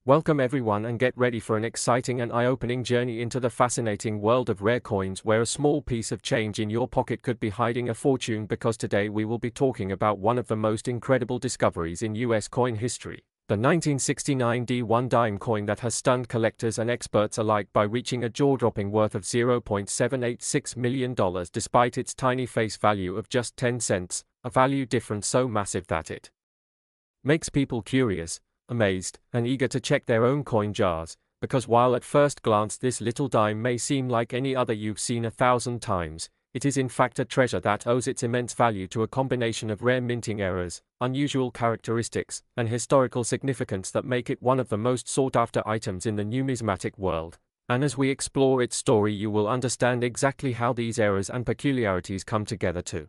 Welcome everyone and get ready for an exciting and eye-opening journey into the fascinating world of rare coins where a small piece of change in your pocket could be hiding a fortune, because today we will be talking about one of the most incredible discoveries in US coin history, the 1969 D1 dime coin that has stunned collectors and experts alike by reaching a jaw-dropping worth of $0.786 million despite its tiny face value of just 10 cents, a value difference so massive that it makes people curious, amazed, and eager to check their own coin jars, because while at first glance this little dime may seem like any other you've seen 1,000 times, it is in fact a treasure that owes its immense value to a combination of rare minting errors, unusual characteristics, and historical significance that make it one of the most sought-after items in the numismatic world. And as we explore its story, you will understand exactly how these errors and peculiarities come together to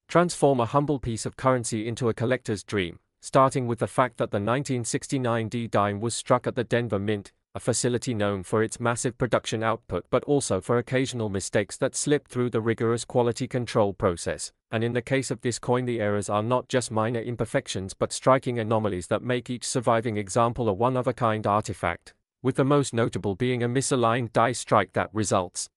transform a humble piece of currency into a collector's dream. Starting with the fact that the 1969 D dime was struck at the Denver Mint, a facility known for its massive production output but also for occasional mistakes that slip through the rigorous quality control process. And in the case of this coin, the errors are not just minor imperfections but striking anomalies that make each surviving example a one-of-a-kind artifact, with the most notable being a misaligned die strike that results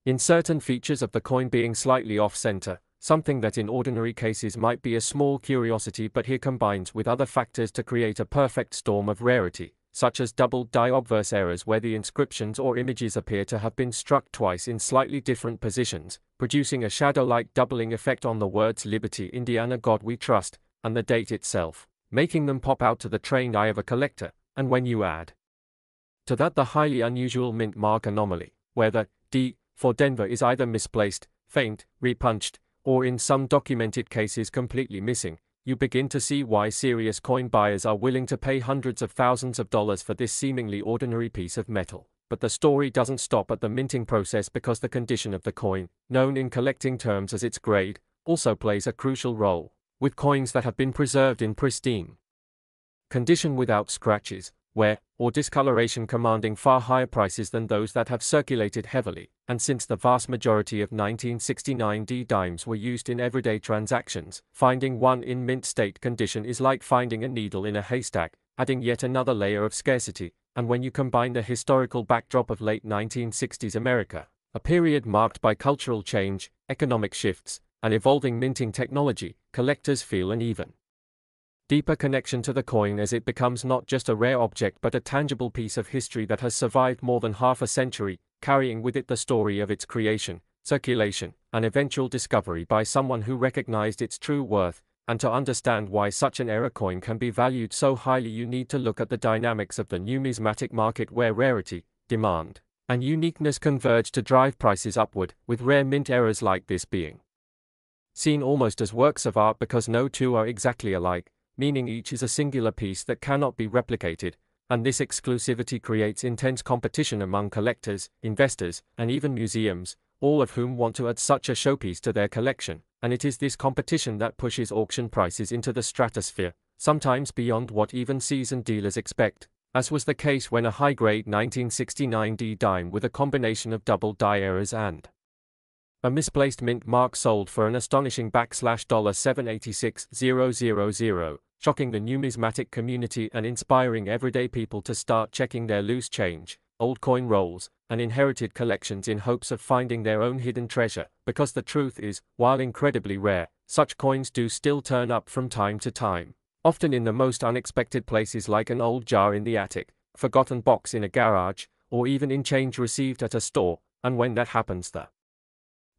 in certain features of the coin being slightly off-center, something that in ordinary cases might be a small curiosity but here combines with other factors to create a perfect storm of rarity, such as double die obverse errors where the inscriptions or images appear to have been struck twice in slightly different positions, producing a shadow-like doubling effect on the words Liberty, Indiana, God We Trust, and the date itself, making them pop out to the trained eye of a collector. And when you add to that the highly unusual mint mark anomaly, where the D for Denver is either misplaced, faint, repunched, or in some documented cases completely missing, you begin to see why serious coin buyers are willing to pay hundreds of thousands of dollars for this seemingly ordinary piece of metal. But the story doesn't stop at the minting process, because the condition of the coin, known in collecting terms as its grade, also plays a crucial role, with coins that have been preserved in pristine condition without scratches, wear, or discoloration commanding far higher prices than those that have circulated heavily. And since the vast majority of 1969 D dimes were used in everyday transactions, finding one in mint state condition is like finding a needle in a haystack, adding yet another layer of scarcity. And when you combine the historical backdrop of late 1960s America, a period marked by cultural change, economic shifts, and evolving minting technology, collectors feel an even deeper connection to the coin, as it becomes not just a rare object but a tangible piece of history that has survived more than half a century, carrying with it the story of its creation, circulation, and eventual discovery by someone who recognized its true worth. And to understand why such an error coin can be valued so highly, you need to look at the dynamics of the numismatic market, where rarity, demand, and uniqueness converge to drive prices upward, with rare mint errors like this being seen almost as works of art because no two are exactly alike, meaning each is a singular piece that cannot be replicated. And this exclusivity creates intense competition among collectors, investors, and even museums, all of whom want to add such a showpiece to their collection. And it is this competition that pushes auction prices into the stratosphere, sometimes beyond what even seasoned dealers expect, as was the case when a high-grade 1969 D dime with a combination of double die errors and a misplaced mint mark sold for an astonishing $786,000, shocking the numismatic community and inspiring everyday people to start checking their loose change, old coin rolls, and inherited collections in hopes of finding their own hidden treasure. Because the truth is, while incredibly rare, such coins do still turn up from time to time, often in the most unexpected places, like an old jar in the attic, a forgotten box in a garage, or even in change received at a store. And when that happens, the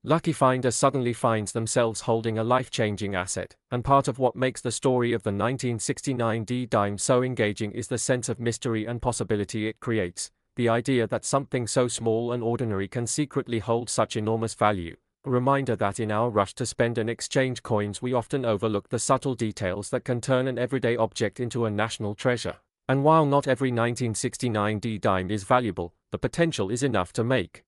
lucky finder suddenly finds themselves holding a life-changing asset. And part of what makes the story of the 1969 D dime so engaging is the sense of mystery and possibility it creates. The idea that something so small and ordinary can secretly hold such enormous value. A reminder that in our rush to spend and exchange coins, we often overlook the subtle details that can turn an everyday object into a national treasure. And while not every 1969 D dime is valuable, the potential is enough to make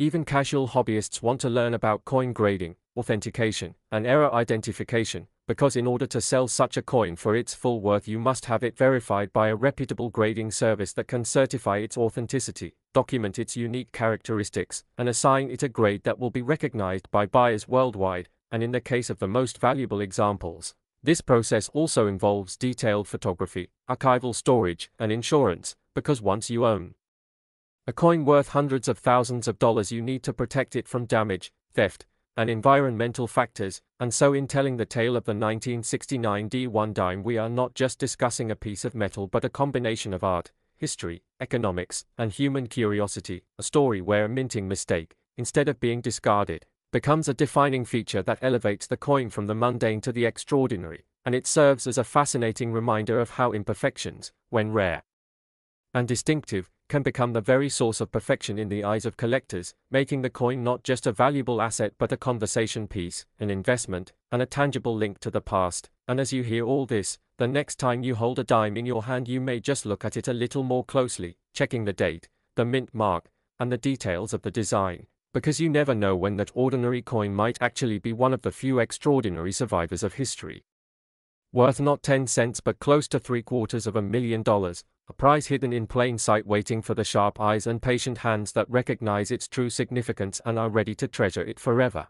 even casual hobbyists want to learn about coin grading, authentication, and error identification, because in order to sell such a coin for its full worth, you must have it verified by a reputable grading service that can certify its authenticity, document its unique characteristics, and assign it a grade that will be recognized by buyers worldwide. And in the case of the most valuable examples, This process also involves detailed photography, archival storage, and insurance, because once you own a coin worth hundreds of thousands of dollars, you need to protect it from damage, theft, and environmental factors. And so in telling the tale of the 1969 D1 dime, we are not just discussing a piece of metal but a combination of art, history, economics, and human curiosity, a story where a minting mistake, instead of being discarded, becomes a defining feature that elevates the coin from the mundane to the extraordinary, and it serves as a fascinating reminder of how imperfections, when rare and distinctive, can become the very source of perfection in the eyes of collectors, making the coin not just a valuable asset but a conversation piece, an investment, and a tangible link to the past. And as you hear all this, the next time you hold a dime in your hand, you may just look at it a little more closely, checking the date, the mint mark, and the details of the design, because you never know when that ordinary coin might actually be one of the few extraordinary survivors of history. Worth not 10 cents but close to $750,000, a prize hidden in plain sight, waiting for the sharp eyes and patient hands that recognize its true significance and are ready to treasure it forever.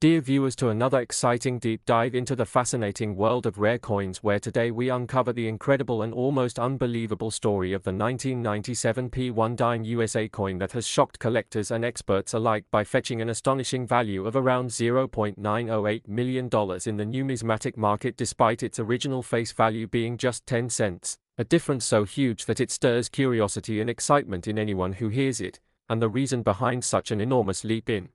Dear viewers, to another exciting deep dive into the fascinating world of rare coins, where today we uncover the incredible and almost unbelievable story of the 1997 P1 dime USA coin that has shocked collectors and experts alike by fetching an astonishing value of around $0.908 million in the numismatic market, despite its original face value being just 10 cents, a difference so huge that it stirs curiosity and excitement in anyone who hears it, and the reason behind such an enormous leap in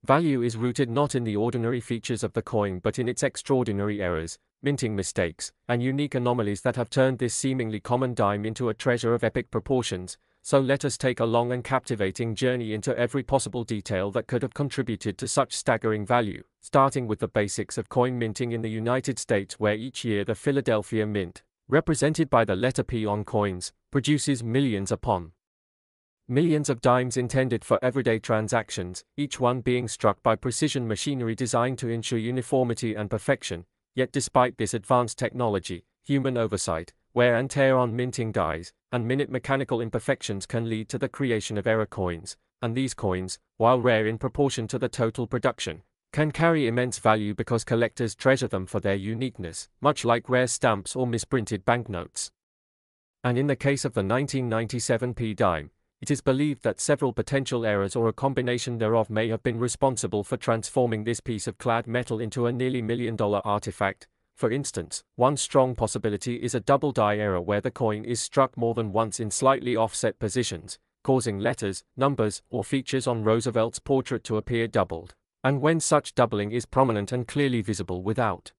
value is rooted not in the ordinary features of the coin but in its extraordinary errors, minting mistakes, and unique anomalies that have turned this seemingly common dime into a treasure of epic proportions. So let us take a long and captivating journey into every possible detail that could have contributed to such staggering value, starting with the basics of coin minting in the United States, where each year the Philadelphia Mint, represented by the letter P on coins, produces millions upon millions of dimes intended for everyday transactions, each one being struck by precision machinery designed to ensure uniformity and perfection. Yet despite this advanced technology, human oversight, wear and tear on minting dies, and minute mechanical imperfections can lead to the creation of error coins, and these coins, while rare in proportion to the total production, can carry immense value because collectors treasure them for their uniqueness, much like rare stamps or misprinted banknotes. And in the case of the 1997 P dime, it is believed that several potential errors or a combination thereof may have been responsible for transforming this piece of clad metal into a nearly $1 million artifact. For instance, one strong possibility is a double die error where the coin is struck more than once in slightly offset positions, causing letters, numbers, or features on Roosevelt's portrait to appear doubled. And when such doubling is prominent and clearly visible without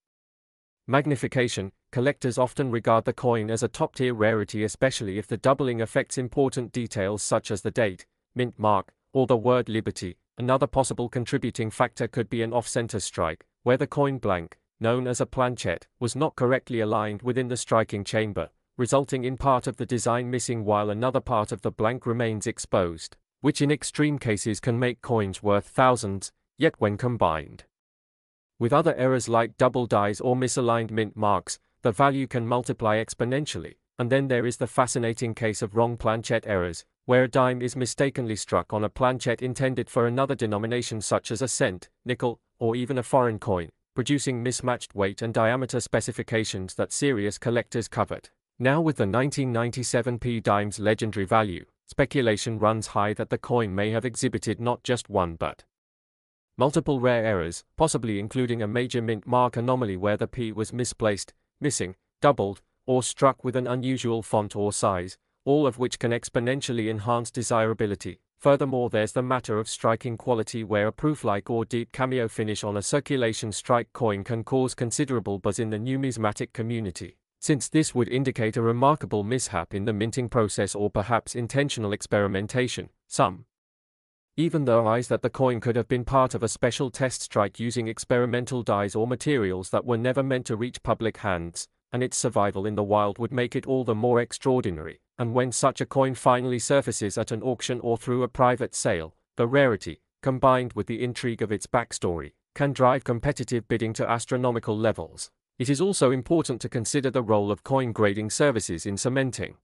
magnification, collectors often regard the coin as a top-tier rarity, especially if the doubling affects important details such as the date, mint mark, or the word liberty. Another possible contributing factor could be an off-center strike, where the coin blank, known as a planchette, was not correctly aligned within the striking chamber, resulting in part of the design missing while another part of the blank remains exposed, which in extreme cases can make coins worth thousands. Yet when combined with other errors like double dies or misaligned mint marks, the value can multiply exponentially. And then there is the fascinating case of wrong planchette errors, where a dime is mistakenly struck on a planchette intended for another denomination such as a cent, nickel, or even a foreign coin, producing mismatched weight and diameter specifications that serious collectors covet. Now with the 1997 P dime's legendary value, speculation runs high that the coin may have exhibited not just one but multiple rare errors, possibly including a major mint mark anomaly where the P was misplaced, missing, doubled, or struck with an unusual font or size, all of which can exponentially enhance desirability. Furthermore, there's the matter of striking quality, where a proof-like or deep cameo finish on a circulation strike coin can cause considerable buzz in the numismatic community, since this would indicate a remarkable mishap in the minting process or perhaps intentional experimentation. Some even theorize that the coin could have been part of a special test strike using experimental dyes or materials that were never meant to reach public hands, and its survival in the wild would make it all the more extraordinary. And when such a coin finally surfaces at an auction or through a private sale, the rarity, combined with the intrigue of its backstory, can drive competitive bidding to astronomical levels. It is also important to consider the role of coin grading services in cementing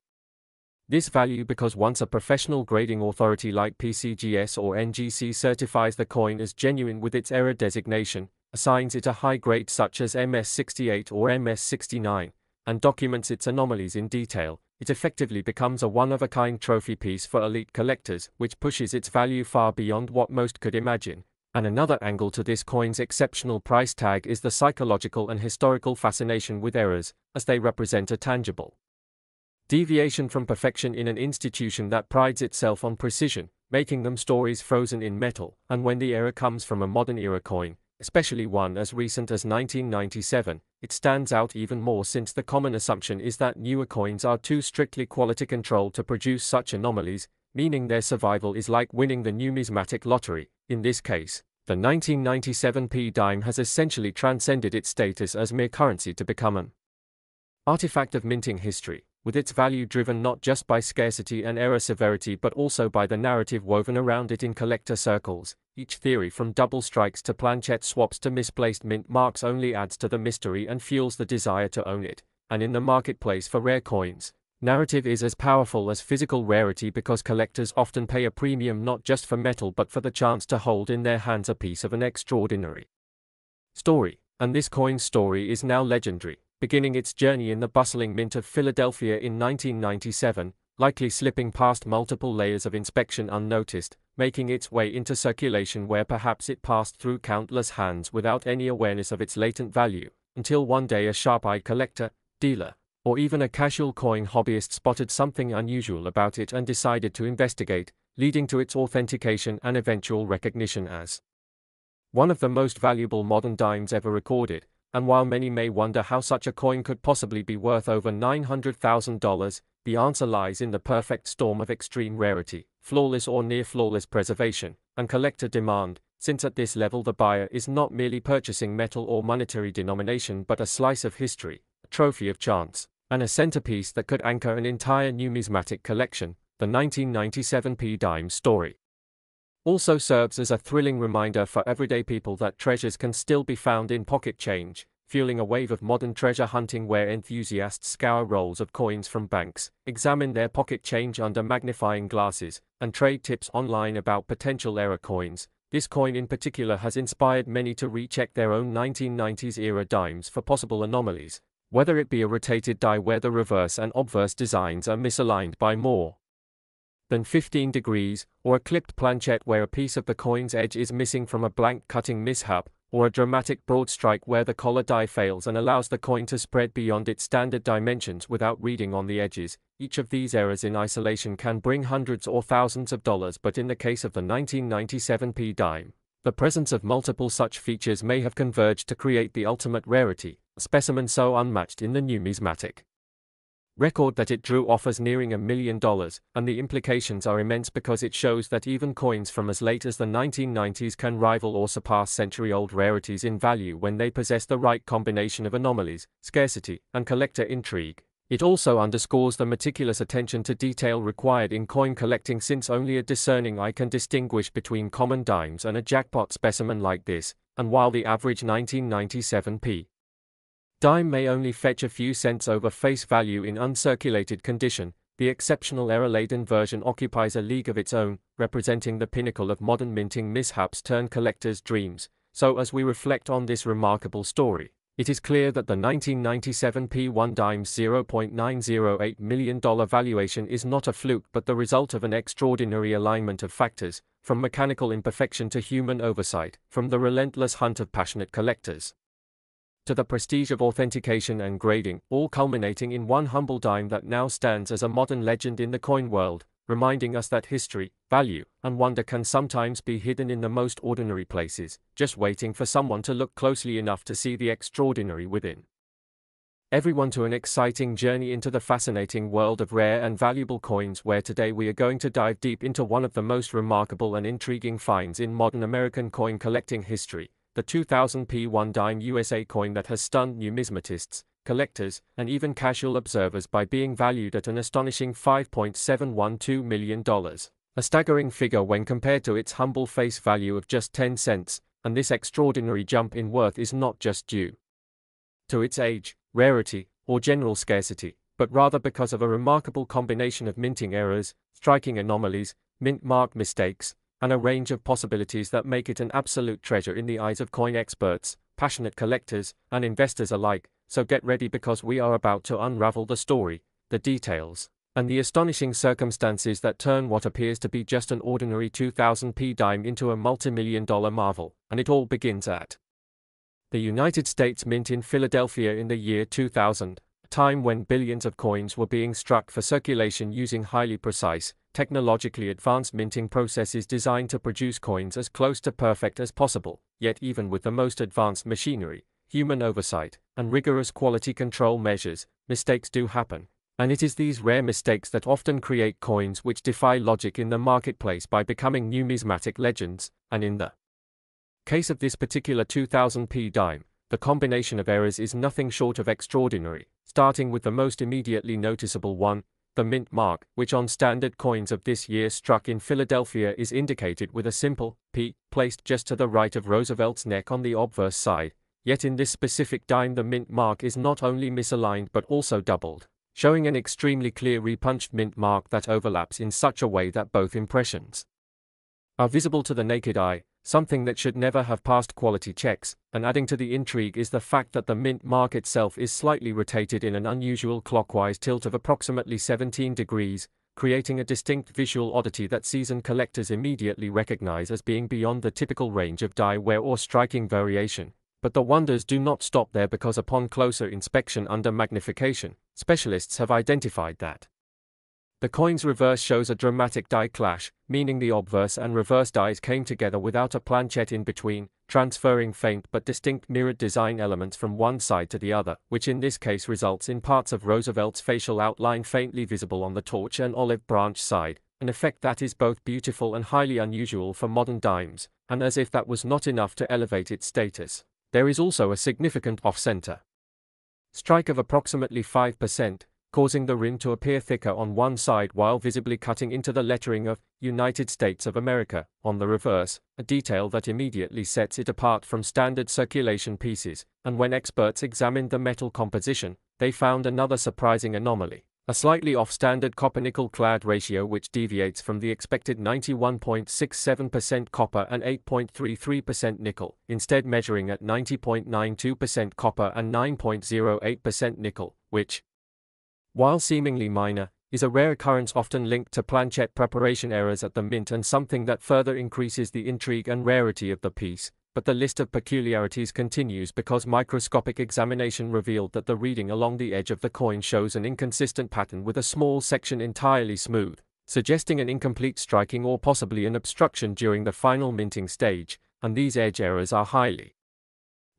this value, because once a professional grading authority like PCGS or NGC certifies the coin as genuine with its error designation, assigns it a high grade such as MS68 or MS69, and documents its anomalies in detail, it effectively becomes a one-of-a-kind trophy piece for elite collectors, which pushes its value far beyond what most could imagine. And another angle to this coin's exceptional price tag is the psychological and historical fascination with errors, as they represent a tangible deviation from perfection in an institution that prides itself on precision, making them stories frozen in metal. And when the error comes from a modern-era coin, especially one as recent as 1997, it stands out even more, since the common assumption is that newer coins are too strictly quality controlled to produce such anomalies, meaning their survival is like winning the numismatic lottery. In this case, the 1997 P dime has essentially transcended its status as mere currency to become an artifact of minting history, with its value driven not just by scarcity and error severity but also by the narrative woven around it in collector circles. Each theory, from double strikes to planchette swaps to misplaced mint marks, only adds to the mystery and fuels the desire to own it. And in the marketplace for rare coins, narrative is as powerful as physical rarity, because collectors often pay a premium not just for metal but for the chance to hold in their hands a piece of an extraordinary story. And this coin's story is now legendary, beginning its journey in the bustling mint of Philadelphia in 1997, likely slipping past multiple layers of inspection unnoticed, making its way into circulation where perhaps it passed through countless hands without any awareness of its latent value, until one day a sharp-eyed collector, dealer, or even a casual coin hobbyist spotted something unusual about it and decided to investigate, leading to its authentication and eventual recognition as one of the most valuable modern dimes ever recorded. And while many may wonder how such a coin could possibly be worth over $900,000, the answer lies in the perfect storm of extreme rarity, flawless or near-flawless preservation, and collector demand, since at this level the buyer is not merely purchasing metal or monetary denomination but a slice of history, a trophy of chance, and a centerpiece that could anchor an entire numismatic collection. The 1997 P dime story also serves as a thrilling reminder for everyday people that treasures can still be found in pocket change, fueling a wave of modern treasure hunting where enthusiasts scour rolls of coins from banks, examine their pocket change under magnifying glasses, and trade tips online about potential error coins. This coin in particular has inspired many to recheck their own 1990s-era dimes for possible anomalies, whether it be a rotated die where the reverse and obverse designs are misaligned by more than 15 degrees, or a clipped planchette where a piece of the coin's edge is missing from a blank cutting mishap, or a dramatic broad strike where the collar die fails and allows the coin to spread beyond its standard dimensions without reading on the edges. Each of these errors in isolation can bring hundreds or thousands of dollars, but in the case of the 1997 P dime, the presence of multiple such features may have converged to create the ultimate rarity, a specimen so unmatched in the numismatic record that it drew offers nearing $1 million, and the implications are immense because it shows that even coins from as late as the 1990s can rival or surpass century-old rarities in value when they possess the right combination of anomalies, scarcity, and collector intrigue. It also underscores the meticulous attention to detail required in coin collecting, since only a discerning eye can distinguish between common dimes and a jackpot specimen like this. And while the average 1997 P dime may only fetch a few cents over face value in uncirculated condition, the exceptional error-laden version occupies a league of its own, representing the pinnacle of modern minting mishaps turned collectors' dreams. So as we reflect on this remarkable story, it is clear that the 1997 P1 dime's $0.908 million valuation is not a fluke but the result of an extraordinary alignment of factors, from mechanical imperfection to human oversight, from the relentless hunt of passionate collectors to the prestige of authentication and grading, all culminating in one humble dime that now stands as a modern legend in the coin world, reminding us that history, value, and wonder can sometimes be hidden in the most ordinary places, just waiting for someone to look closely enough to see the extraordinary within. Everyone to an exciting journey into the fascinating world of rare and valuable coins, where today we are going to dive deep into one of the most remarkable and intriguing finds in modern American coin collecting history, the 2000 P1 dime USA coin that has stunned numismatists, collectors, and even casual observers by being valued at an astonishing $5.712 million. A staggering figure when compared to its humble face value of just 10 cents, and this extraordinary jump in worth is not just due to its age, rarity, or general scarcity, but rather because of a remarkable combination of minting errors, striking anomalies, mint mark mistakes, and a range of possibilities that make it an absolute treasure in the eyes of coin experts, passionate collectors, and investors alike. So get ready, because we are about to unravel the story, the details, and the astonishing circumstances that turn what appears to be just an ordinary 2000p dime into a multi-million-dollar marvel. And it all begins at the United States Mint in Philadelphia in the year 2000, a time when billions of coins were being struck for circulation using highly precise, technologically advanced minting processes designed to produce coins as close to perfect as possible. Yet even with the most advanced machinery, human oversight, and rigorous quality control measures, mistakes do happen. And it is these rare mistakes that often create coins which defy logic in the marketplace by becoming numismatic legends. And in the case of this particular 2000p dime, the combination of errors is nothing short of extraordinary, starting with the most immediately noticeable one, the mint mark, which on standard coins of this year struck in Philadelphia is indicated with a simple P placed just to the right of Roosevelt's neck on the obverse side. Yet in this specific dime the mint mark is not only misaligned but also doubled, showing an extremely clear repunched mint mark that overlaps in such a way that both impressions are visible to the naked eye, something that should never have passed quality checks. And adding to the intrigue is the fact that the mint mark itself is slightly rotated in an unusual clockwise tilt of approximately 17 degrees, creating a distinct visual oddity that seasoned collectors immediately recognize as being beyond the typical range of die wear or striking variation. But the wonders do not stop there, because upon closer inspection under magnification, specialists have identified that the coin's reverse shows a dramatic die clash, meaning the obverse and reverse dies came together without a planchette in between, transferring faint but distinct mirrored design elements from one side to the other, which in this case results in parts of Roosevelt's facial outline faintly visible on the torch and olive branch side, an effect that is both beautiful and highly unusual for modern dimes. And as if that was not enough to elevate its status, there is also a significant off-center strike of approximately 5%, causing the rim to appear thicker on one side while visibly cutting into the lettering of United States of America on the reverse, a detail that immediately sets it apart from standard circulation pieces. And when experts examined the metal composition, they found another surprising anomaly, a slightly off-standard copper-nickel clad ratio which deviates from the expected 91.67% copper and 8.33% nickel, instead measuring at 90.92% copper and 9.08% nickel, which, while seemingly minor, is a rare occurrence often linked to planchette preparation errors at the mint and something that further increases the intrigue and rarity of the piece. But the list of peculiarities continues, because microscopic examination revealed that the reading along the edge of the coin shows an inconsistent pattern with a small section entirely smooth, suggesting an incomplete striking or possibly an obstruction during the final minting stage. And these edge errors are highly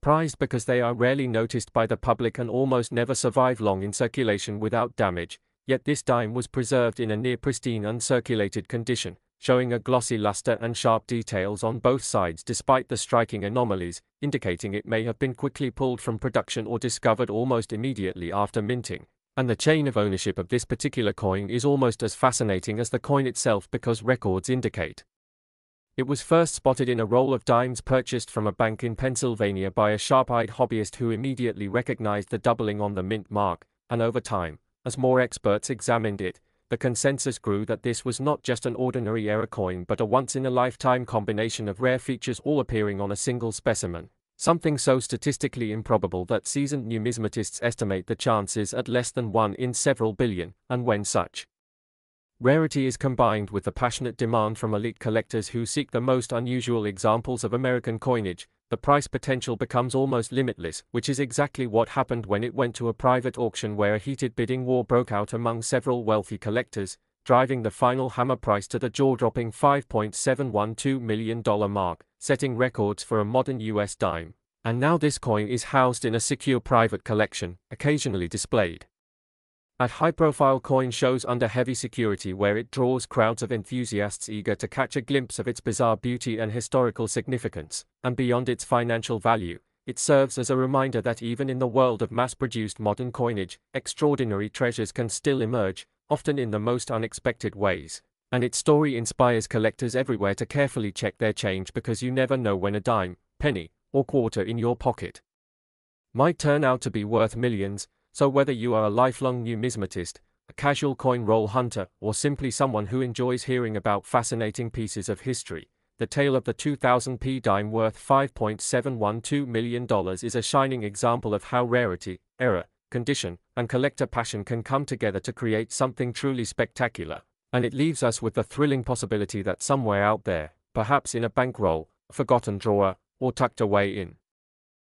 prized because they are rarely noticed by the public and almost never survive long in circulation without damage. Yet this dime was preserved in a near pristine uncirculated condition, showing a glossy luster and sharp details on both sides despite the striking anomalies, indicating it may have been quickly pulled from production or discovered almost immediately after minting. And the chain of ownership of this particular coin is almost as fascinating as the coin itself, because records indicate it was first spotted in a roll of dimes purchased from a bank in Pennsylvania by a sharp-eyed hobbyist who immediately recognized the doubling on the mint mark. And over time, as more experts examined it, the consensus grew that this was not just an ordinary error coin but a once-in-a-lifetime combination of rare features all appearing on a single specimen, something so statistically improbable that seasoned numismatists estimate the chances at less than 1 in several billion. And when such rarity is combined with the passionate demand from elite collectors who seek the most unusual examples of American coinage, the price potential becomes almost limitless, which is exactly what happened when it went to a private auction where a heated bidding war broke out among several wealthy collectors, driving the final hammer price to the jaw-dropping $5.712 million mark, setting records for a modern US dime. And now this coin is housed in a secure private collection, occasionally displayed at high-profile coin shows under heavy security, where it draws crowds of enthusiasts eager to catch a glimpse of its bizarre beauty and historical significance. And beyond its financial value, it serves as a reminder that even in the world of mass-produced modern coinage, extraordinary treasures can still emerge, often in the most unexpected ways. And its story inspires collectors everywhere to carefully check their change, because you never know when a dime, penny, or quarter in your pocket might turn out to be worth millions. So whether you are a lifelong numismatist, a casual coin roll hunter, or simply someone who enjoys hearing about fascinating pieces of history, the tale of the 2000p dime worth $5.712 million is a shining example of how rarity, era, condition, and collector passion can come together to create something truly spectacular. And it leaves us with the thrilling possibility that somewhere out there, perhaps in a bankroll, a forgotten drawer, or tucked away in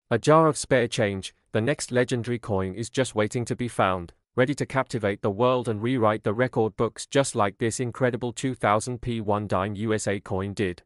a jar of spare change, the next legendary coin is just waiting to be found, ready to captivate the world and rewrite the record books just like this incredible 2000p 1 dime USA coin did.